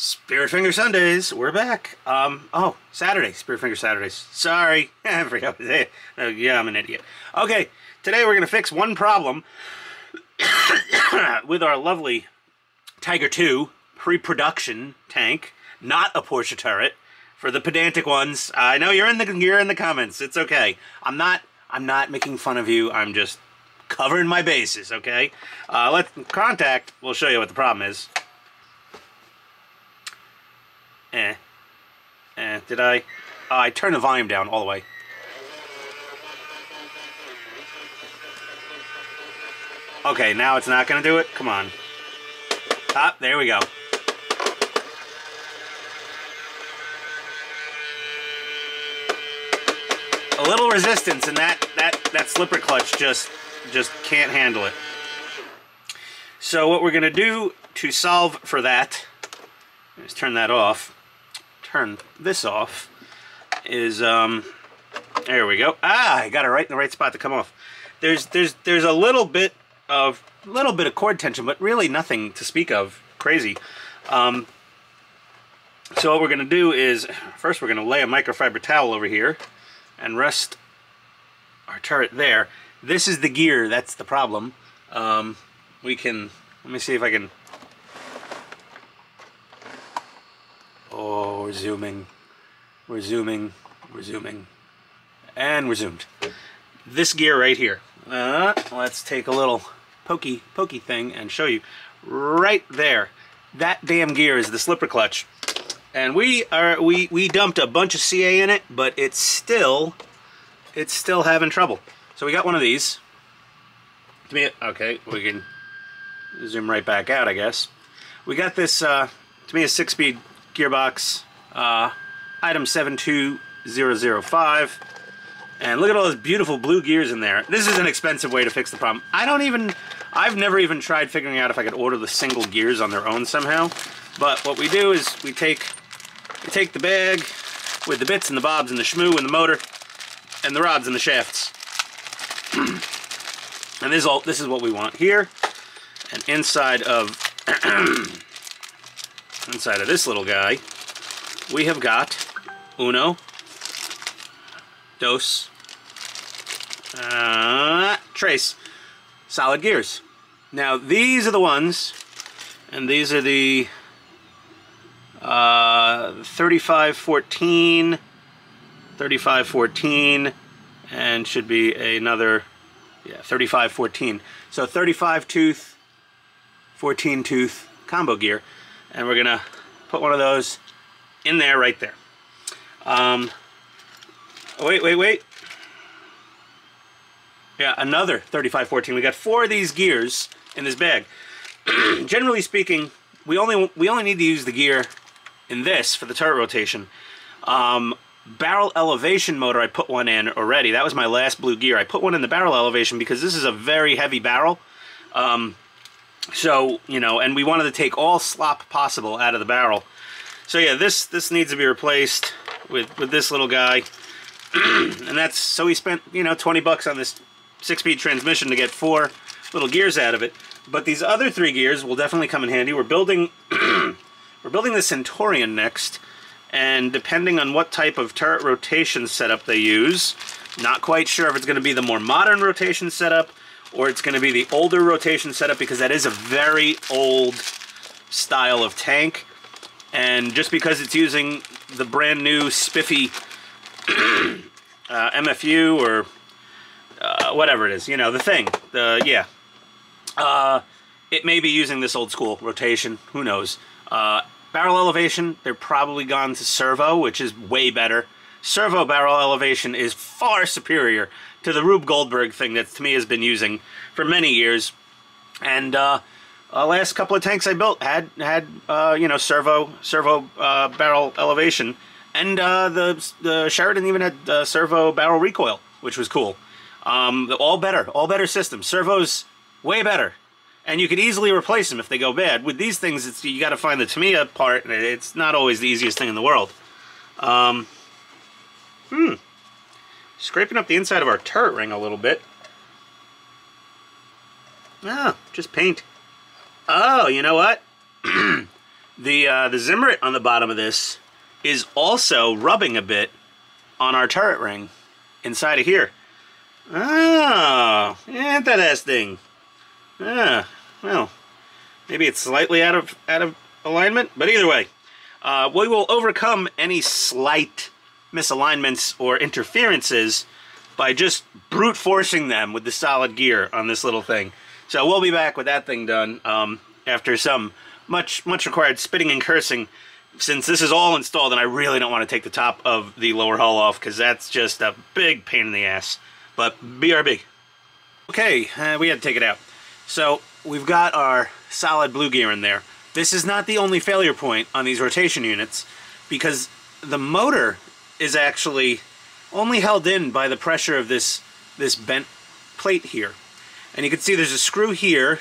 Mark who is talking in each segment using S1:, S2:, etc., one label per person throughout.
S1: Spirit Finger Sundays, we're back. Oh, Saturday, Spirit Finger Saturdays. Sorry, I forgot to say it. Yeah, I'm an idiot. Okay, today we're going to fix one problem with our lovely Tiger 2 pre-production tank, not a Porsche turret. For the pedantic ones, I know you're in the comments. It's okay. I'm not making fun of you. I'm just covering my bases, okay? Contact, we'll show you what the problem is. Did I? I turned the volume down all the way. Okay, now it's not going to do it? Come on. Ah, there we go. A little resistance, and that slipper clutch just can't handle it. So what we're going to do to solve for that, let's turn that off. Turn this off. Is there we go. Ah, I got it right in the right spot to come off. There's a little bit of cord tension, but really nothing to speak of crazy. So what we're going to do is first we're going to lay a microfiber towel over here and rest our turret there. This is the gear. That's the problem. We can. Let me see if I can. Oh, we're zooming. We're zooming. We're zooming. And we're zoomed. This gear right here. Let's take a little pokey thing and show you. Right there. That damn gear is the slipper clutch. And we dumped a bunch of CA in it, but it's still having trouble. So we got one of these. Okay, we can zoom right back out, I guess. We got this Tamiya 6-speed gearbox, item 72005, and look at all those beautiful blue gears in there. This is an expensive way to fix the problem. I've never even tried figuring out if I could order the single gears on their own somehow. But what we do is we take the bag with the bits and the bobs and the shmoo and the motor and the rods and the shafts. And this is what we want here. And inside of this little guy, we have got uno, dos, tres, solid gears. Now these are the ones, and these are the 3514, 3514, and should be another, yeah, 3514. So 35 tooth, 14 tooth combo gear, and we're gonna put one of those in there, right there. Wait. Yeah, another 3514. We got 4 of these gears in this bag. Generally speaking, we only need to use the gear in this for the turret rotation. Barrel elevation motor, I put one in already. That was my last blue gear. I put one in the barrel elevation because this is a very heavy barrel. So, you know, and we wanted to take all slop possible out of the barrel. So yeah, this needs to be replaced with this little guy. And that's, so we spent, you know, 20 bucks on this 6-speed transmission to get 4 little gears out of it. But these other 3 gears will definitely come in handy. We're building the Centurion next, and depending on what type of turret rotation setup they use, not quite sure if it's going to be the more modern rotation setup or it's going to be the older rotation setup, because that is a very old style of tank. And just because it's using the brand new spiffy MFU or whatever it is, you know, the thing, it may be using this old school rotation, who knows. Barrel elevation, they're probably gone to servo, which is way better. Servo barrel elevation is far superior to the Rube Goldberg thing that Tamiya has been using for many years. And last couple of tanks I built had you know, servo barrel elevation, and the Sheridan even had servo barrel recoil, which was cool. All better systems. Servo's way better. And you could easily replace them if they go bad. With these things, you got to find the Tamiya part, and it's not always the easiest thing in the world. Scraping up the inside of our turret ring a little bit. Ah, just paint. Oh, you know what? The Zimmerit on the bottom of this is also rubbing a bit on our turret ring inside of here. Oh, interesting. Ah, well, maybe it's slightly out of alignment, but either way, we will overcome any slight misalignments or interferences by just brute forcing them with the solid gear on this little thing. So we'll be back with that thing done after some much required spitting and cursing, since this is all installed and I really don't want to take the top of the lower hull off because that's just a big pain in the ass. But BRB. Okay, we had to take it out. So we've got our solid blue gear in there. This is not the only failure point on these rotation units, because the motor is actually only held in by the pressure of this bent plate here. And you can see there's a screw here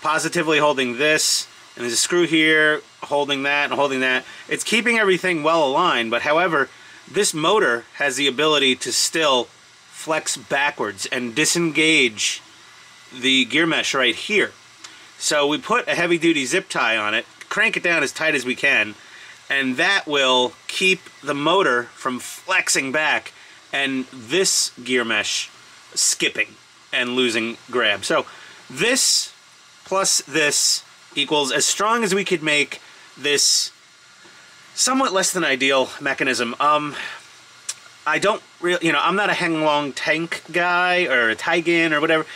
S1: positively holding this, and there's a screw here holding that and holding that. It's keeping everything well aligned, but however, this motor has the ability to still flex backwards and disengage the gear mesh right here. So we put a heavy-duty zip tie on it, crank it down as tight as we can, and that will keep the motor from flexing back and this gear mesh skipping and losing grab. So this plus this equals as strong as we could make this somewhat less than ideal mechanism. I don't really, I'm not a Henglong tank guy or a Taigen or whatever,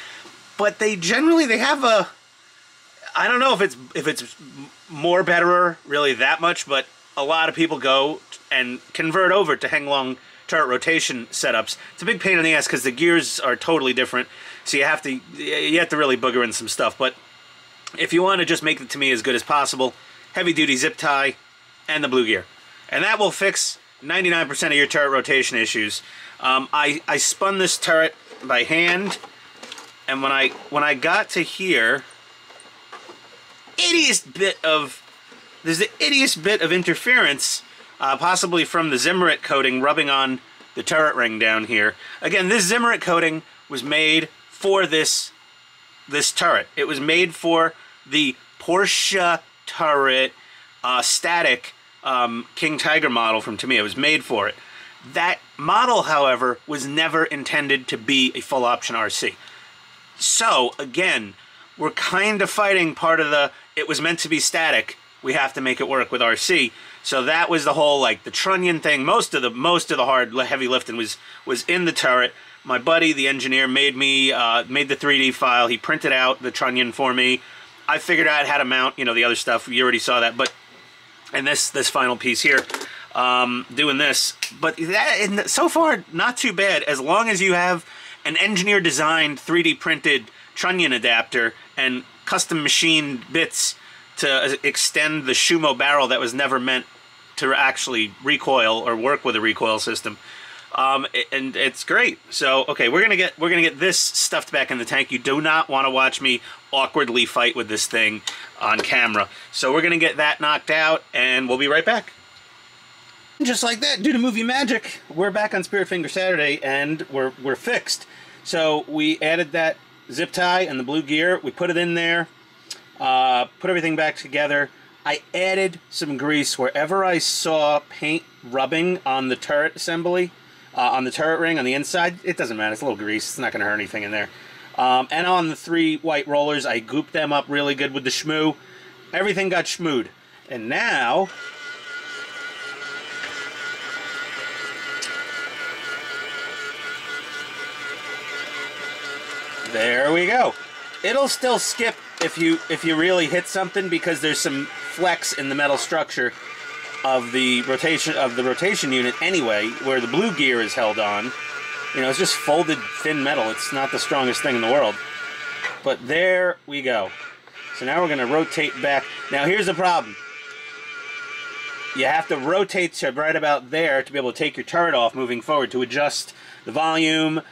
S1: but they have a, I don't know if it's more betterer really that much, but a lot of people go and convert over to Henglong turret rotation setups. It's a big pain in the ass because the gears are totally different, so you have to really booger in some stuff. But if you want to just make the Tamiya as good as possible, heavy duty zip tie and the blue gear, and that will fix 99% of your turret rotation issues. I spun this turret by hand, and when I got to here, there's the ittiest bit of interference, possibly from the Zimmerit coating rubbing on the turret ring down here. Again, this Zimmerit coating was made for this turret. It was made for the Porsche turret static King Tiger model from Tamiya. It was made for it. That model, however, was never intended to be a full option RC. So, again, we're kind of fighting part of the, it was meant to be static, we have to make it work with RC. So that was the whole, like, the trunnion thing. Most of the hard, heavy lifting was in the turret. My buddy, the engineer, made the 3D file. He printed out the trunnion for me. I figured out how to mount, the other stuff. You already saw that. But, and this final piece here, doing this. But that, so far, not too bad, as long as you have an engineer-designed, 3D printed trunnion adapter and custom machined bits to extend the Shumo barrel that was never meant to actually recoil or work with a recoil system. And it's great. So, okay, we're gonna get this stuffed back in the tank. You do not want to watch me awkwardly fight with this thing on camera. So we're gonna get that knocked out, and we'll be right back. Just like that, due to movie magic, we're back on Spirit Finger Saturday, and we're fixed. So we added that zip tie and the blue gear. We put it in there, put everything back together. I added some grease wherever I saw paint rubbing on the turret assembly, on the turret ring on the inside. It doesn't matter, it's a little grease, it's not going to hurt anything in there. And on the 3 white rollers, I gooped them up really good with the shmoo. Everything got shmooed. And now, there we go. It'll still skip if you really hit something, because there's some flex in the metal structure of the rotation unit anyway, where the blue gear is held on. It's just folded thin metal. It's not the strongest thing in the world. But there we go. So now we're going to rotate back. Now here's the problem. You have to rotate to right about there to be able to take your turret off moving forward to adjust the volume,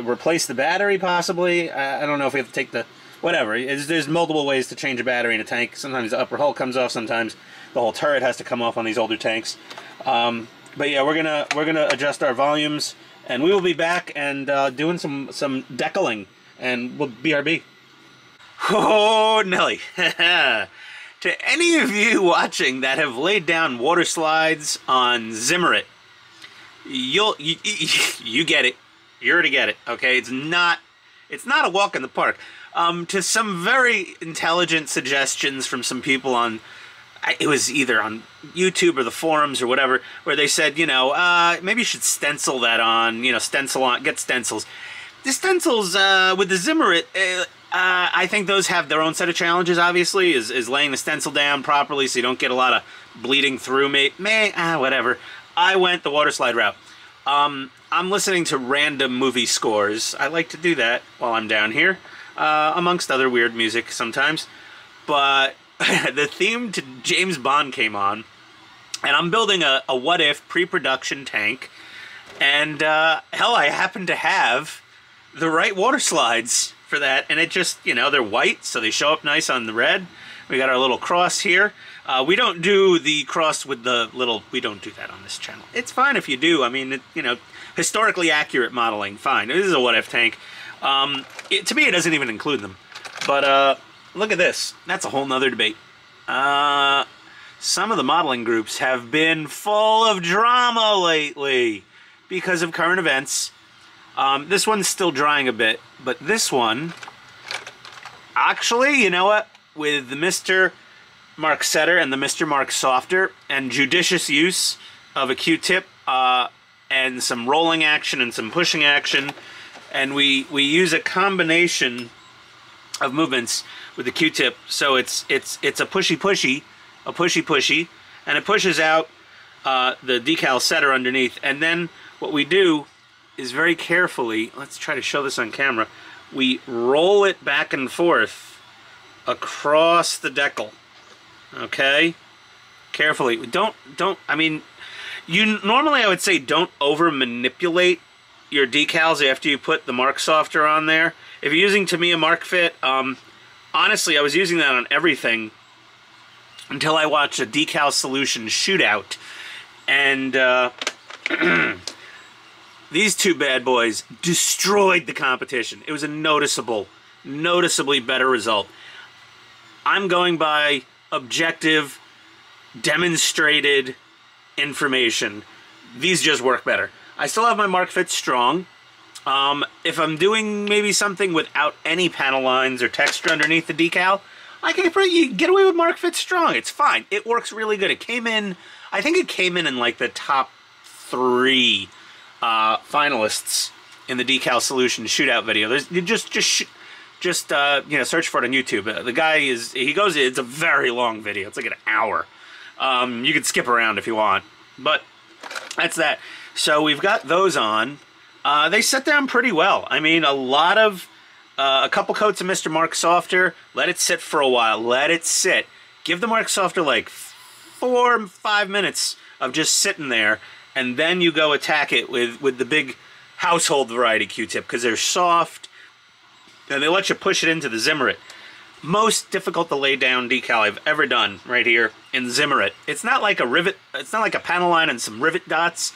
S1: replace the battery possibly. I don't know if we have to take the, whatever. There's multiple ways to change a battery in a tank. Sometimes the upper hull comes off, sometimes the whole turret has to come off on these older tanks. But yeah, we're gonna adjust our volumes, and we will be back and doing some decaling, and we'll BRB. Oh, Nelly. To any of you watching that have laid down water slides on Zimmerit, you get it. You're to get it. Okay, it's not a walk in the park. To some very intelligent suggestions from some people on, it was either on YouTube or the forums or whatever, where they said, maybe you should stencil that on, stencil on, get stencils. The stencils with the Zimmerit, I think those have their own set of challenges, obviously, is laying the stencil down properly so you don't get a lot of bleeding through. Whatever. I went the water slide route. I'm listening to random movie scores. I like to do that while I'm down here, amongst other weird music sometimes. But the theme to James Bond came on, and I'm building a what-if pre-production tank, and hell, I happen to have the right water slides for that, and it just, they're white, so they show up nice on the red. We got our little cross here. We don't do the cross with the little, we don't do that on this channel. It's fine if you do. I mean, historically accurate modeling, fine. This is a what-if tank. To me, it doesn't even include them. But look at this. That's a whole nother debate. Some of the modeling groups have been full of drama lately because of current events. This one's still drying a bit, but this one, actually, you know what? With the Mr. Mark Setter and the Mr. Mark Softer and judicious use of a Q-tip and some rolling action and some pushing action, and we use a combination of movements with the Q-tip, so it's a pushy, and it pushes out the decal setter underneath, and then what we do is very carefully, let's try to show this on camera, we roll it back and forth across the decal. Okay? Carefully. I mean, normally I would say don't over manipulate your decals after you put the Mark Softer on there. If you're using Tamiya Mark Fit, honestly, I was using that on everything until I watched a Decal Solution shootout, and these two bad boys destroyed the competition. It was a noticeably better result. I'm going by objective, demonstrated information. These just work better. I still have my Mark Fit Strong. If I'm doing maybe something without any panel lines or texture underneath the decal, I can get away with Mark Fit Strong. It's fine. It works really good. It came in, I think it came in like the top 3 finalists in the Decal Solution shootout video. You just search for it on YouTube. The guy it's a very long video. It's like an hour. You can skip around if you want, but that's that. So we've got those on. They set down pretty well. I mean, a couple coats of Mr. Mark Softer. Let it sit for a while. Let it sit. Give the Mark Softer like 4 or 5 minutes of just sitting there, and then you go attack it with the big household variety Q-tip, because they're soft and they let you push it into the Zimmerit. Most difficult to lay down decal I've ever done right here in Zimmerit. It's not like a rivet, it's not like a panel line and some rivet dots.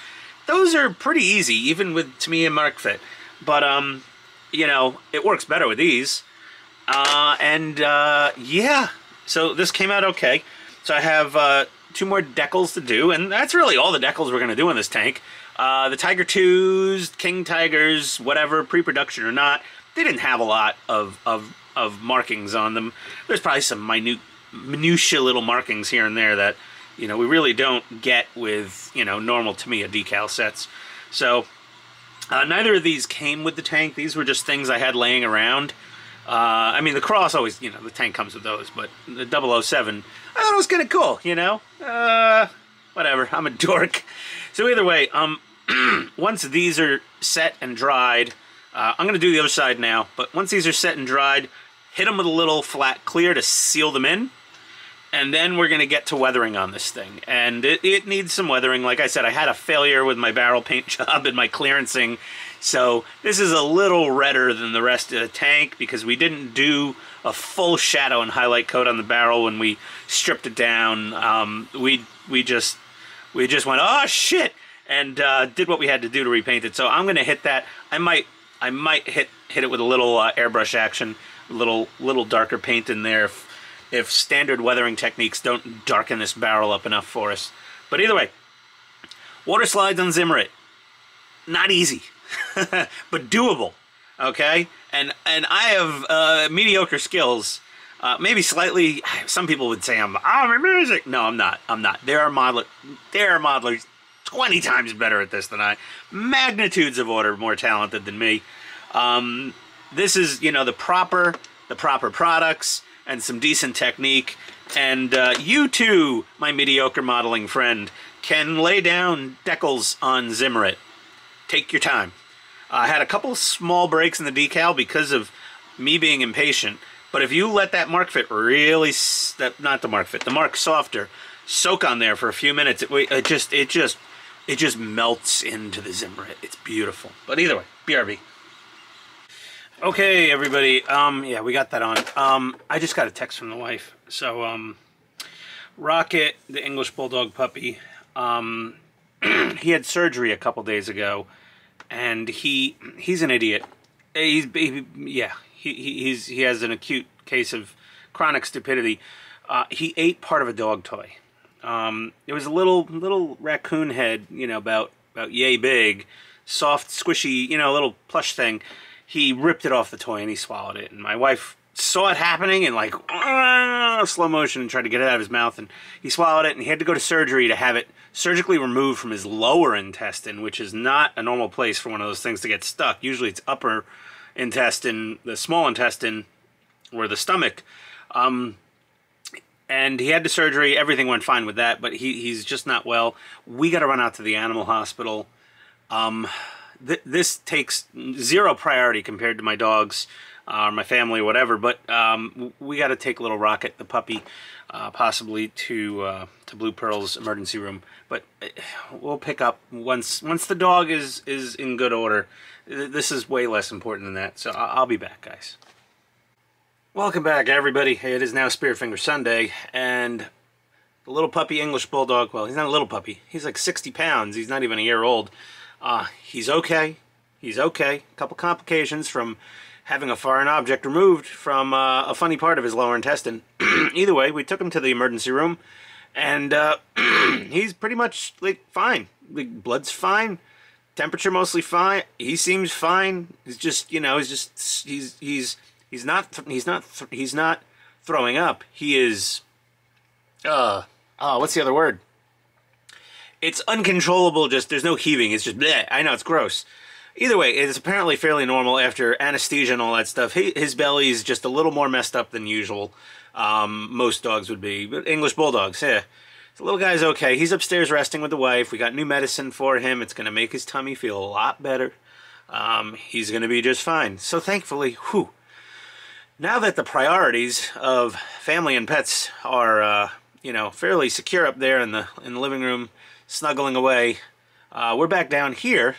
S1: Those are pretty easy, even with Tamiya Mark Fit. But, it works better with these. Yeah. So this came out okay. So I have 2 more decals to do, and that's really all the decals we're going to do in this tank. The Tiger 2s, King Tigers, whatever, pre-production or not, they didn't have a lot of markings on them. There's probably some minutiae little markings here and there that, we really don't get with, normal Tamiya decal sets. So, neither of these came with the tank. These were just things I had laying around. I mean, the cross always, the tank comes with those, but the 007, I thought it was kind of cool, whatever, I'm a dork. So either way, once these are set and dried, I'm going to do the other side now, but once these are set and dried, hit them with a little flat clear to seal them in, and then we're going to get to weathering on this thing. And it needs some weathering. Like I said, I had a failure with my barrel paint job and my clearancing, so this is a little redder than the rest of the tank because we didn't do a full shadow and highlight coat on the barrel when we stripped it down. We just went, oh shit, and did what we had to do to repaint it. So I'm going to hit that. I might hit it with a little airbrush action. little darker paint in there if standard weathering techniques don't darken this barrel up enough for us. But either way, water slides on Zimmerit, not easy, but doable. Okay, and I have mediocre skills. Maybe slightly. Some people would say I'm music. No, I'm not. I'm not. There are modelers 20 times better at this than I. Magnitudes of order more talented than me. This is, you know, the proper products and some decent technique. And you too, my mediocre modeling friend, can lay down decals on Zimmerit. Take your time. I had a couple small breaks in the decal because of me being impatient. But if you let that mark fit really, not the mark fit, the mark softer, soak on there for a few minutes, it just melts into the Zimmerit. It's beautiful. But either way, BRB. Okay, everybody. Yeah, we got that on. I just got a text from the wife. So, Rocket, the English Bulldog puppy, he had surgery a couple days ago, and he's an idiot. He has an acute case of chronic stupidity. He ate part of a dog toy. It was a little raccoon head, you know, about yay big, soft, squishy, you know, little plush thing. He ripped it off the toy and he swallowed it. And my wife saw it happening and like slow motion and tried to get it out of his mouth. And he swallowed it and he had to go to surgery to have it surgically removed from his lower intestine, which is not a normal place for one of those things to get stuck. Usually it's upper intestine, the small intestine, or the stomach. And he had the surgery. Everything went fine with that, but he's just not well. We got to run out to the animal hospital. This takes zero priority compared to my dogs, my family, whatever. But we got to take little Rocket, the puppy, possibly to Blue Pearl's emergency room. But we'll pick up once the dog is in good order. This is way less important than that. So I'll be back, guys. Welcome back, everybody. Hey, it is now Spirit Finger Sunday, and the little puppy English Bulldog, well, he's not a little puppy. He's like 60 pounds. He's not even a year old. He's okay. He's okay. A couple complications from having a foreign object removed from a funny part of his lower intestine. Either way, we took him to the emergency room, and he's pretty much like fine. Like, blood's fine. Temperature mostly fine. He seems fine. He's just, you know, he's not throwing up. He is, what's the other word? It's uncontrollable, just, there's no heaving, it's just bleh. I know, it's gross. Either way, it's apparently fairly normal after anesthesia and all that stuff. His belly's just a little more messed up than usual. Most dogs would be, but English Bulldogs, yeah. The little guy's okay. He's upstairs resting with the wife. We got new medicine for him. It's going to make his tummy feel a lot better. He's going to be just fine. So thankfully, whew. Now that the priorities of family and pets are, you know, fairly secure up there in the living room, snuggling away, we're back down here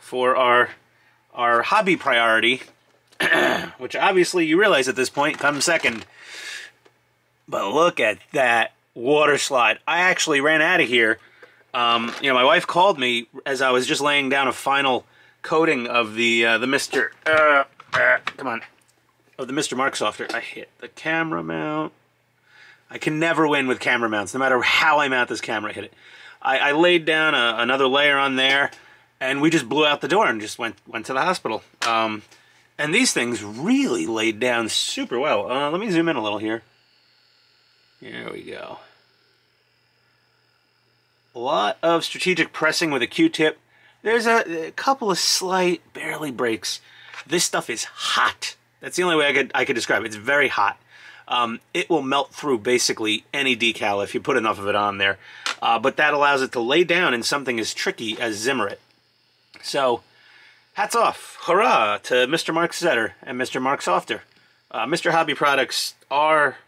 S1: for our hobby priority, which obviously you realize at this point comes second. But look at that water slide. I actually ran out of here. You know, my wife called me as I was just laying down a final coating of the Mr. Come on. Of the Mr. Mark Softer. I hit the camera mount. I can never win with camera mounts. No matter how I mount this camera, I hit it. I laid down another layer on there, and we just blew out the door and just went to the hospital. And these things really laid down super well. Let me zoom in a little here. Here we go. A lot of strategic pressing with a Q-tip. There's a couple of slight, barely breaks. This stuff is hot. That's the only way I could describe it. It's very hot. It will melt through basically any decal if you put enough of it on there. But that allows it to lay down in something as tricky as Zimmerit. So, hats off. Hurrah to Mr. Mark Setter and Mr. Mark Softer. Mr. Hobby products are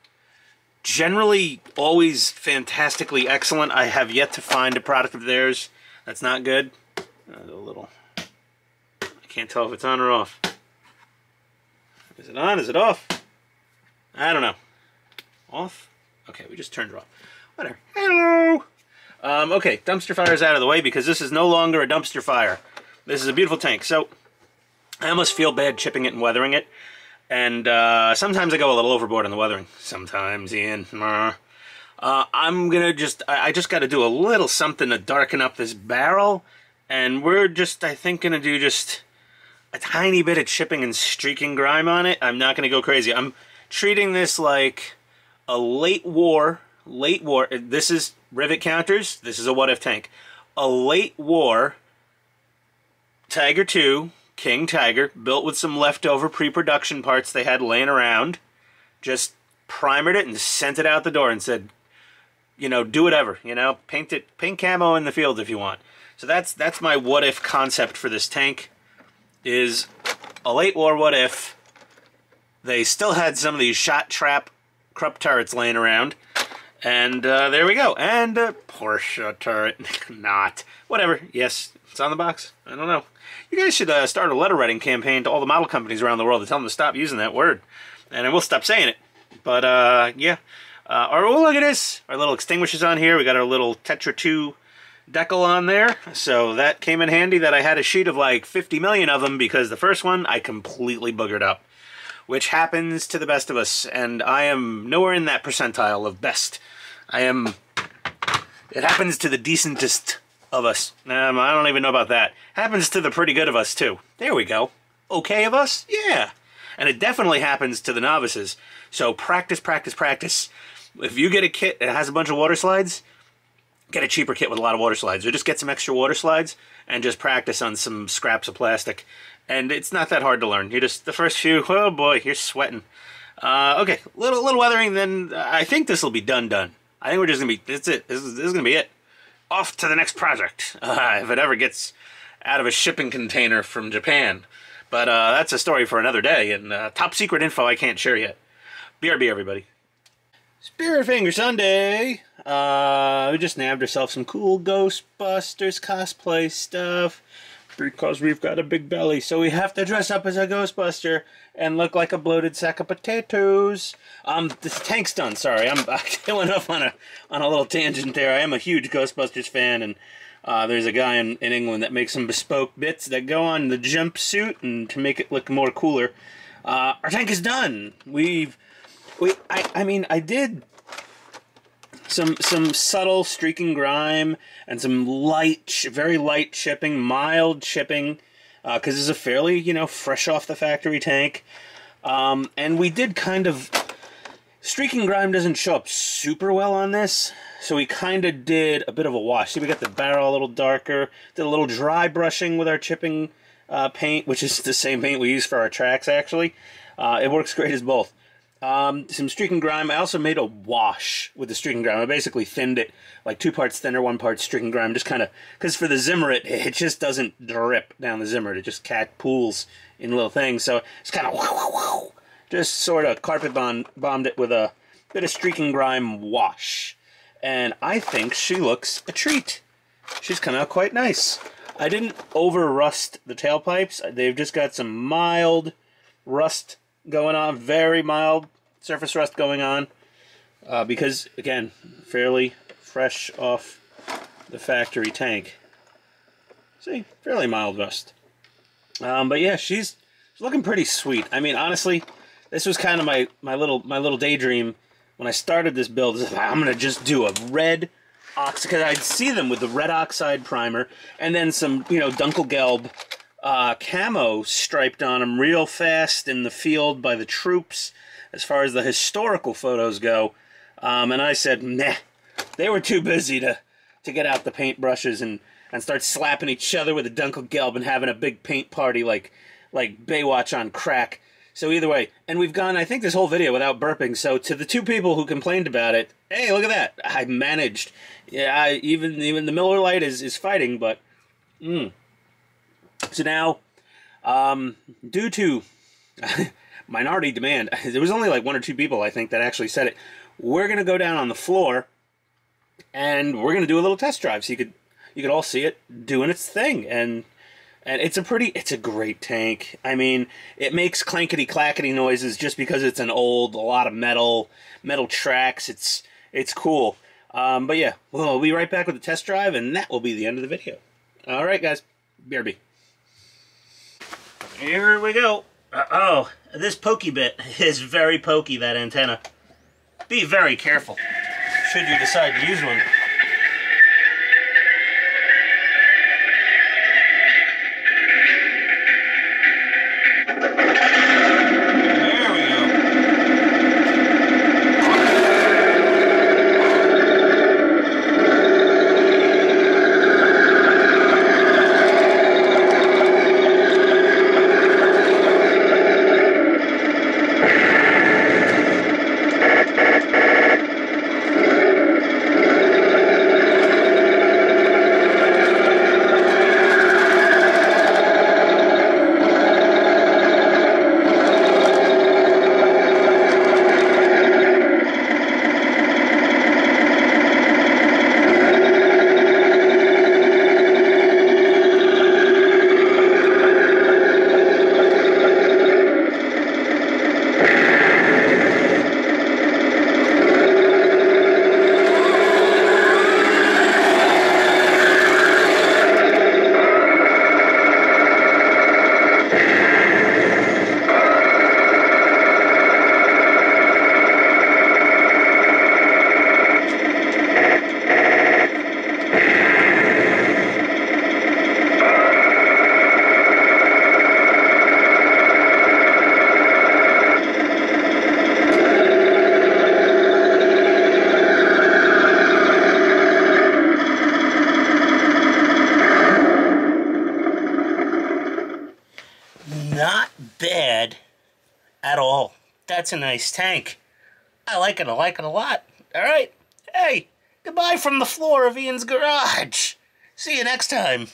S1: generally always fantastically excellent. I have yet to find a product of theirs that's not good. A little. I can't tell if it's on or off. Is it on? Is it off? I don't know. Off? Okay, we just turned it off. Whatever. Hello! Okay, dumpster fire is out of the way because this is no longer a dumpster fire. This is a beautiful tank. So, I almost feel bad chipping it and weathering it. And sometimes I go a little overboard on the weathering. Sometimes, Ian. I just got to do a little something to darken up this barrel. And we're just, I think, going to do just a tiny bit of chipping and streaking grime on it. I'm not going to go crazy. I'm treating this like a late war, this is rivet counters, this is a what-if tank. A late war Tiger II, King Tiger, built with some leftover pre-production parts they had laying around. Just primered it and sent it out the door and said, you know, do whatever, you know, paint camo in the field if you want. So that's my what-if concept for this tank, is a late war what-if. They still had some of these shot trap Krupp turrets laying around. And there we go. And a Porsche turret. Not. Whatever. Yes, it's on the box. I don't know. You guys should start a letter writing campaign to all the model companies around the world to tell them to stop using that word. And then we'll stop saying it. But, yeah. Oh, look at this. Our little extinguishers on here. We got our little Tetra 2 decal on there. So that came in handy that I had a sheet of like 50 million of them, because the first one I completely boogered up. Which happens to the best of us, and I am nowhere in that percentile of best. It happens to the decentest of us. I don't even know about that. Happens to the pretty good of us, too. There we go. Okay of us? Yeah. And it definitely happens to the novices. So practice, practice, practice. If you get a kit that has a bunch of water slides, get a cheaper kit with a lot of water slides. Or just get some extra water slides and just practice on some scraps of plastic. And it's not that hard to learn. You just, the first few, oh boy, you're sweating. Okay, little weathering, then I think this will be done. I think we're just going to be, that's it. This is going to be it. Off to the next project. If it ever gets out of a shipping container from Japan. But that's a story for another day, and top secret info I can't share yet. BRB, everybody. Spirit Finger Sunday. We just nabbed ourselves some cool Ghostbusters cosplay stuff. Because we've got a big belly, so we have to dress up as a Ghostbuster and look like a bloated sack of potatoes. This tank's done. Sorry, I went off on a little tangent there. I am a huge Ghostbusters fan, and there's a guy in England that makes some bespoke bits that go on the jumpsuit and to make it look more cooler. Our tank is done. I did some subtle streaking grime and some very light chipping, mild chipping, because this is a fairly, fresh off the factory tank. And we did kind of, streaking grime doesn't show up super well on this, so we kind of did a bit of a wash. See, we got the barrel a little darker, did a little dry brushing with our chipping paint, which is the same paint we use for our tracks, actually. It works great as both. Some streaking grime. I also made a wash with the streaking grime. I basically thinned it, like 2 parts thinner, 1 part streaking grime, just kind of, because for the Zimmer it just doesn't drip down the Zimmer. It just pools in little things, so it's kind of, just sort of carpet bombed it with a bit of streaking grime wash. And I think she looks a treat. She's come out quite nice. I didn't over-rust the tailpipes. They've just got some mild rust going on, very mild surface rust going on, because, again, fairly fresh off the factory tank. See, fairly mild rust. But yeah, she's looking pretty sweet. I mean, honestly, this was kind of my little daydream when I started this build. I'm gonna just do a red oxide, because I'd see them with the red oxide primer and then some, Dunkelgelb camo striped on them real fast in the field by the troops as far as the historical photos go. And I said, nah, they were too busy to get out the paint brushes and start slapping each other with a Dunkelgelb and having a big paint party like Baywatch on crack. So either way, and we've gone, I think, this whole video without burping, so to the 2 people who complained about it, hey, look at that, I managed. Yeah, even the Miller Lite is fighting, but, So now, due to minority demand, there was only like 1 or 2 people, I think, that actually said it. We're going to go down on the floor, and we're going to do a little test drive, so you could all see it doing its thing, and it's a great tank. I mean, it makes clankety-clackety noises just because it's a lot of metal tracks. It's cool. But yeah, we'll be right back with the test drive, and that will be the end of the video. All right, guys. BRB. Here we go. Oh, this pokey bit is very pokey, that antenna. Be very careful should you decide to use one. There we go. Not bad at all. That's a nice tank. I like it a lot. Alright, hey, goodbye from the floor of Ian's garage. See you next time.